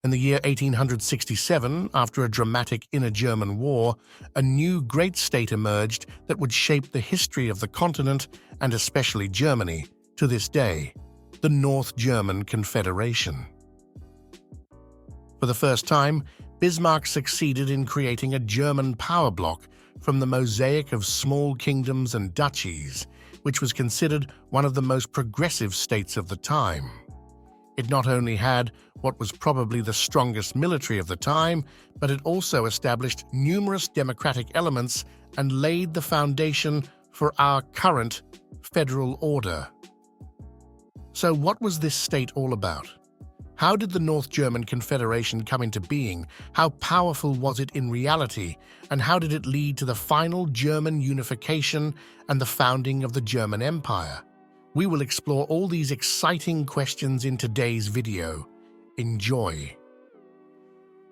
In the year 1867, after a dramatic inner German war, a new great state emerged that would shape the history of the continent, and especially Germany, to this day: the North German Confederation. For the first time, Bismarck succeeded in creating a German power bloc from the mosaic of small kingdoms and duchies, which was considered one of the most progressive states of the time. It not only had what was probably the strongest military of the time, but it also established numerous democratic elements and laid the foundation for our current federal order. So what was this state all about? How did the North German Confederation come into being? How powerful was it in reality? And how did it lead to the final German unification and the founding of the German Empire? We will explore all these exciting questions in today's video. Enjoy.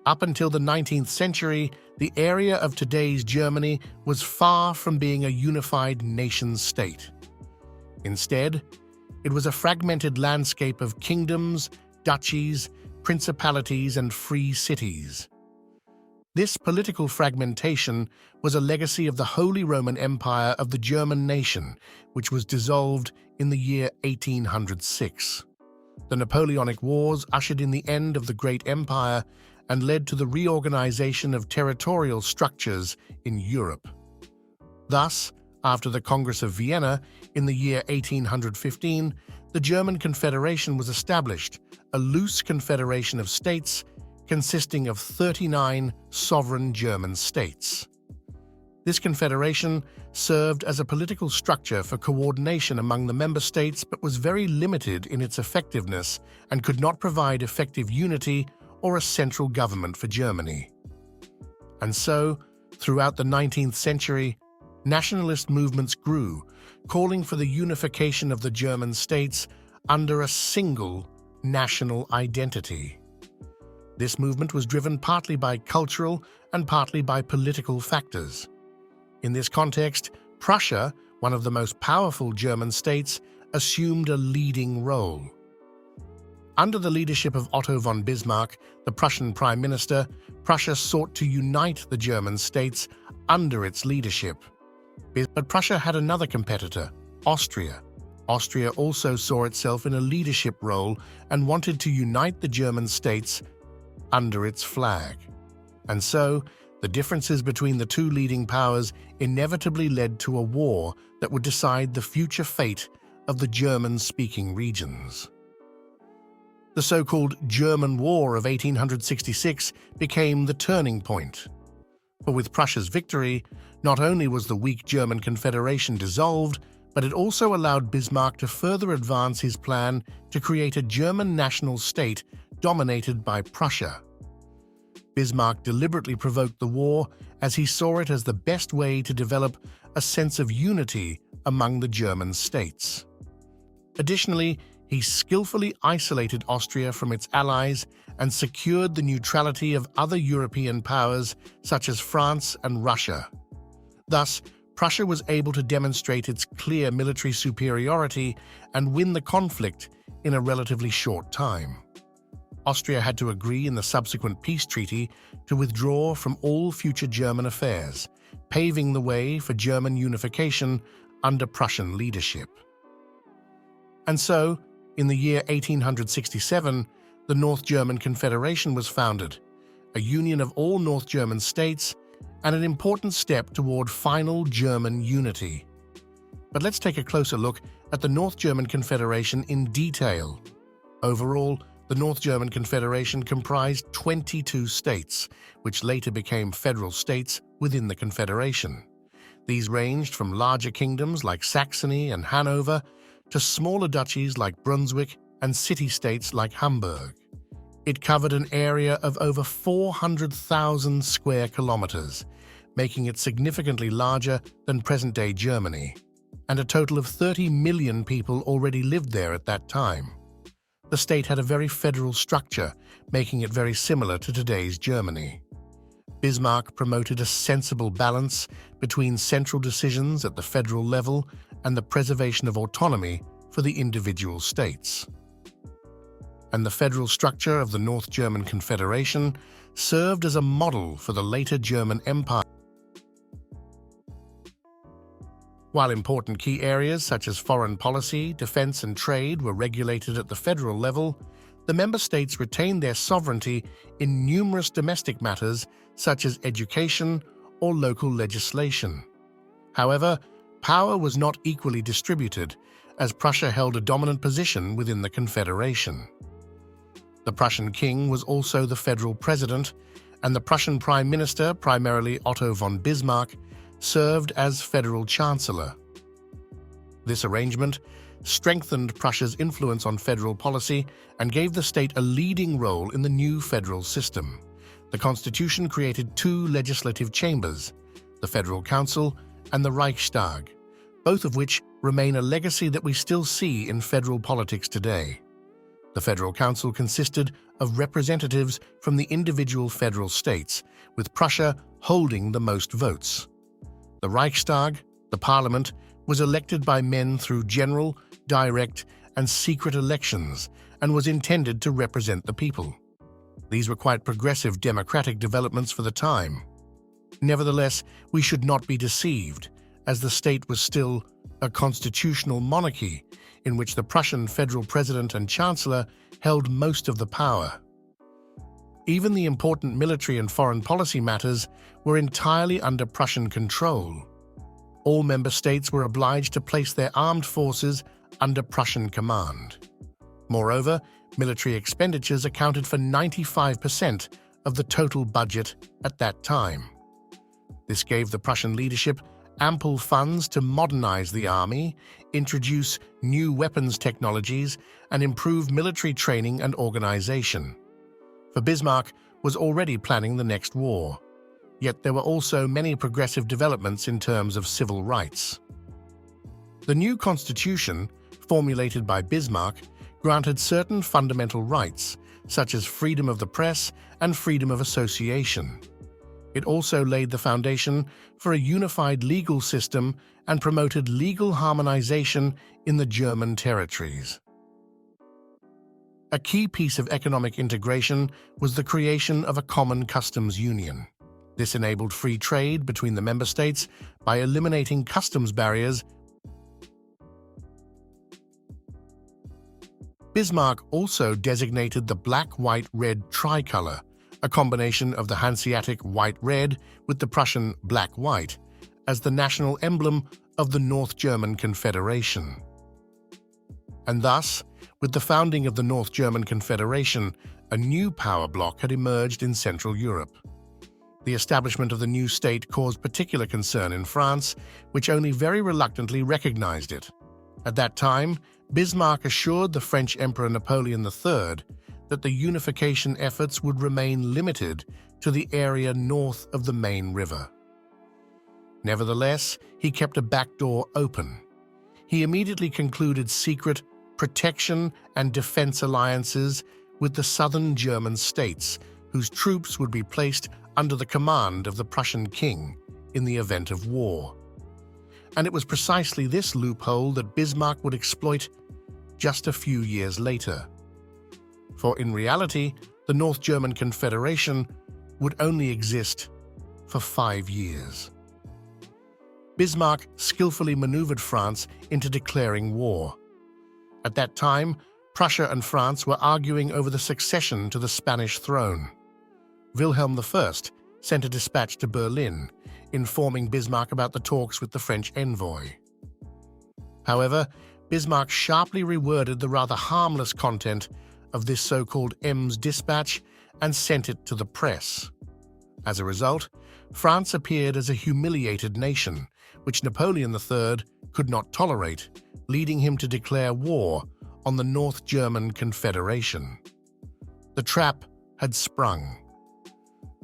Up until the 19th century, the area of today's Germany was far from being a unified nation-state. Instead, it was a fragmented landscape of kingdoms, duchies, principalities, and free cities. This political fragmentation was a legacy of the Holy Roman Empire of the German nation, which was dissolved in the year 1806. The Napoleonic Wars ushered in the end of the Great Empire and led to the reorganization of territorial structures in Europe. Thus, after the Congress of Vienna in the year 1815, the German Confederation was established, a loose confederation of states consisting of 39 sovereign German states. This confederation served as a political structure for coordination among the member states, but was very limited in its effectiveness and could not provide effective unity or a central government for Germany. And so, throughout the 19th century, nationalist movements grew, calling for the unification of the German states under a single national identity. This movement was driven partly by cultural and partly by political factors. In this context, Prussia, one of the most powerful German states, assumed a leading role. Under the leadership of Otto von Bismarck, the Prussian Prime Minister, Prussia sought to unite the German states under its leadership. But Prussia had another competitor, Austria. Austria also saw itself in a leadership role and wanted to unite the German states under its flag. And so, the differences between the two leading powers inevitably led to a war that would decide the future fate of the German-speaking regions. The so-called German War of 1866 became the turning point. For with Prussia's victory, not only was the weak German Confederation dissolved, but it also allowed Bismarck to further advance his plan to create a German national state dominated by Prussia. Bismarck deliberately provoked the war as he saw it as the best way to develop a sense of unity among the German states. Additionally, he skillfully isolated Austria from its allies and secured the neutrality of other European powers such as France and Russia. Thus, Prussia was able to demonstrate its clear military superiority and win the conflict in a relatively short time. Austria had to agree in the subsequent peace treaty to withdraw from all future German affairs, paving the way for German unification under Prussian leadership. And so, in the year 1867, the North German Confederation was founded, a union of all North German states and an important step toward final German unity. But let's take a closer look at the North German Confederation in detail. Overall, the North German Confederation comprised 22 states, which later became federal states within the Confederation. These ranged from larger kingdoms like Saxony and Hanover to smaller duchies like Brunswick and city-states like Hamburg. It covered an area of over 400,000 square kilometers, making it significantly larger than present-day Germany, and a total of 30 million people already lived there at that time. The state had a very federal structure, making it very similar to today's Germany. Bismarck promoted a sensible balance between central decisions at the federal level and the preservation of autonomy for the individual states. and the federal structure of the North German Confederation served as a model for the later German Empire. While important key areas such as foreign policy, defense, and trade were regulated at the federal level, the member states retained their sovereignty in numerous domestic matters such as education or local legislation. However, power was not equally distributed, as Prussia held a dominant position within the Confederation. The Prussian king was also the federal president, and the Prussian prime minister, primarily Otto von Bismarck, served as federal chancellor. This arrangement strengthened Prussia's influence on federal policy and gave the state a leading role in the new federal system. The constitution created two legislative chambers, the Federal Council and the Reichstag, both of which remain a legacy that we still see in federal politics today. The Federal Council consisted of representatives from the individual federal states, with Prussia holding the most votes. The Reichstag, the parliament, was elected by men through general, direct, and secret elections and was intended to represent the people. These were quite progressive democratic developments for the time. Nevertheless, we should not be deceived, as the state was still a constitutional monarchy in which the Prussian federal president and chancellor held most of the power. Even the important military and foreign policy matters were entirely under Prussian control. All member states were obliged to place their armed forces under Prussian command. Moreover, military expenditures accounted for 95% of the total budget at that time. This gave the Prussian leadership ample funds to modernize the army, introduce new weapons technologies, and improve military training and organization. For Bismarck was already planning the next war, yet there were also many progressive developments in terms of civil rights. The new constitution, formulated by Bismarck, granted certain fundamental rights, such as freedom of the press and freedom of association. It also laid the foundation for a unified legal system and promoted legal harmonization in the German territories. A key piece of economic integration was the creation of a common customs union. This enabled free trade between the member states by eliminating customs barriers. Bismarck also designated the black-white-red tricolor, a combination of the Hanseatic white-red with the Prussian black-white, as the national emblem of the North German Confederation. And thus, with the founding of the North German Confederation, a new power bloc had emerged in Central Europe. The establishment of the new state caused particular concern in France, which only very reluctantly recognized it. At that time, Bismarck assured the French Emperor Napoleon III that the unification efforts would remain limited to the area north of the main river. Nevertheless, he kept a back door open. He immediately concluded secret protection and defense alliances with the southern German states, whose troops would be placed under the command of the Prussian king in the event of war. And it was precisely this loophole that Bismarck would exploit just a few years later. For in reality, the North German Confederation would only exist for 5 years. Bismarck skillfully maneuvered France into declaring war. At that time, Prussia and France were arguing over the succession to the Spanish throne. Wilhelm I sent a dispatch to Berlin, informing Bismarck about the talks with the French envoy. However, Bismarck sharply reworded the rather harmless content of this so-called Ems dispatch and sent it to the press. As a result, France appeared as a humiliated nation, which Napoleon III could not tolerate, leading him to declare war on the North German Confederation. The trap had sprung.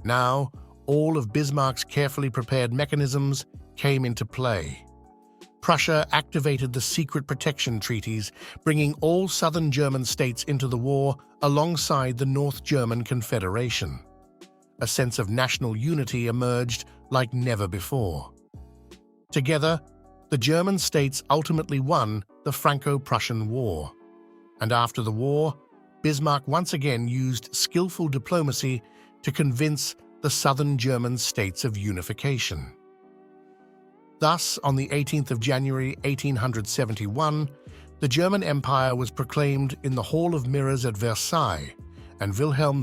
Now, all of Bismarck's carefully prepared mechanisms came into play. Prussia activated the secret protection treaties, bringing all southern German states into the war alongside the North German Confederation. A sense of national unity emerged like never before. Together, the German states ultimately won the Franco-Prussian War. And after the war, Bismarck once again used skillful diplomacy to convince the southern German states of unification. Thus, on the 18th of January 1871, the German Empire was proclaimed in the Hall of Mirrors at Versailles, and Wilhelm